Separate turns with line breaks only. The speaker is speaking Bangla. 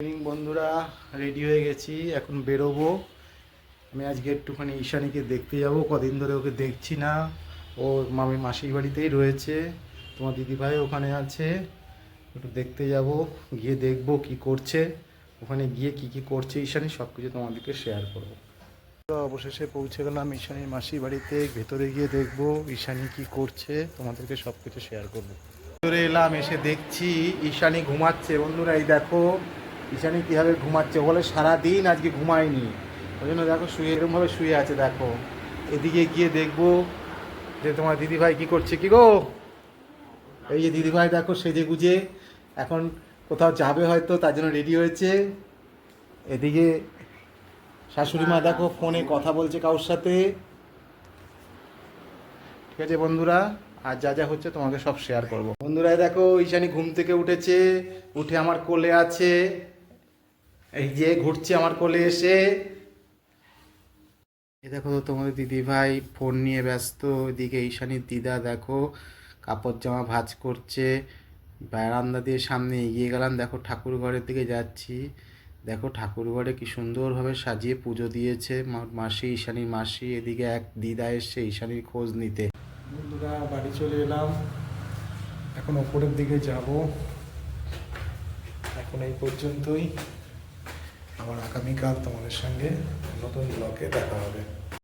ইভিনিং বন্ধুরা, রেডি হয়ে গেছি, এখন বেরোবো। আমি আজকে একটুখানি ঈশানীকে দেখতে যাব, কদিন ধরে ওকে দেখছি না। ও মাসির বাড়িতেই রয়েছে, তোমার দিদিভাই ওখানে আছে। একটু দেখতে যাব, গিয়ে দেখবো কি করছে, ওখানে গিয়ে কি কি করছে ঈশানী সব কিছু তোমাদেরকে শেয়ার করবো। অবশেষে পৌঁছে গেলাম ঈশানীর মাসির বাড়িতে। ভেতরে গিয়ে দেখবো ঈশানী কি করছে, তোমাদেরকে সব কিছু শেয়ার করবো। ভেতরে এলাম, এসে দেখছি ঈশানী ঘুমাচ্ছে। বন্ধুরা এই দেখো ঈশানী কীভাবে ঘুমাচ্ছে, বলে সারাদিন আজকে ঘুমায়নি, ওই জন্য দেখো শুয়ে এরকমভাবে শুয়ে আছে। দেখো এদিকে গিয়ে দেখবো যে তোমার দিদিভাই কি করছে। কি গো, এই যে দিদিভাই দেখো সেজে গুজে এখন কোথাও যাবে হয়তো, তার জন্য রেডি হয়েছে। এদিকে শাশুড়ি মা দেখো ফোনে কথা বলছে কারোর সাথে। ঠিক আছে বন্ধুরা, আর যা যা হচ্ছে তোমাকে সব শেয়ার করবো। বন্ধুরা দেখো ঈশানী ঘুম থেকে উঠেছে, উঠে আমার কোলে আছে, এই যে ঘুরছে আমার কোলে এসে। এই দেখো তোমাদের দিদি ভাই ফোন নিয়ে ব্যস্ত। এদিকে ঈশানীর দিদা দেখো কাপড় জামা ভাঁজ করছে। বারান্দা দিয়ে সামনে এগিয়ে গেলাম, দেখো ঠাকুর ঘরের দিকে যাচ্ছি। দেখো ঠাকুর ঘরে কি সুন্দরভাবে সাজিয়ে পুজো দিয়েছে মাসি, ঈশানীর মাসি। এদিকে এক দিদা এসছে ঈশানীর খোঁজ নিতে। বন্ধুরা বাড়ি চলে এলাম, এখন ওপরের দিকে যাব। এখন এই পর্যন্তই, আবার আগামীকাল তোমাদের সঙ্গে নতুন ব্লগে দেখা হবে।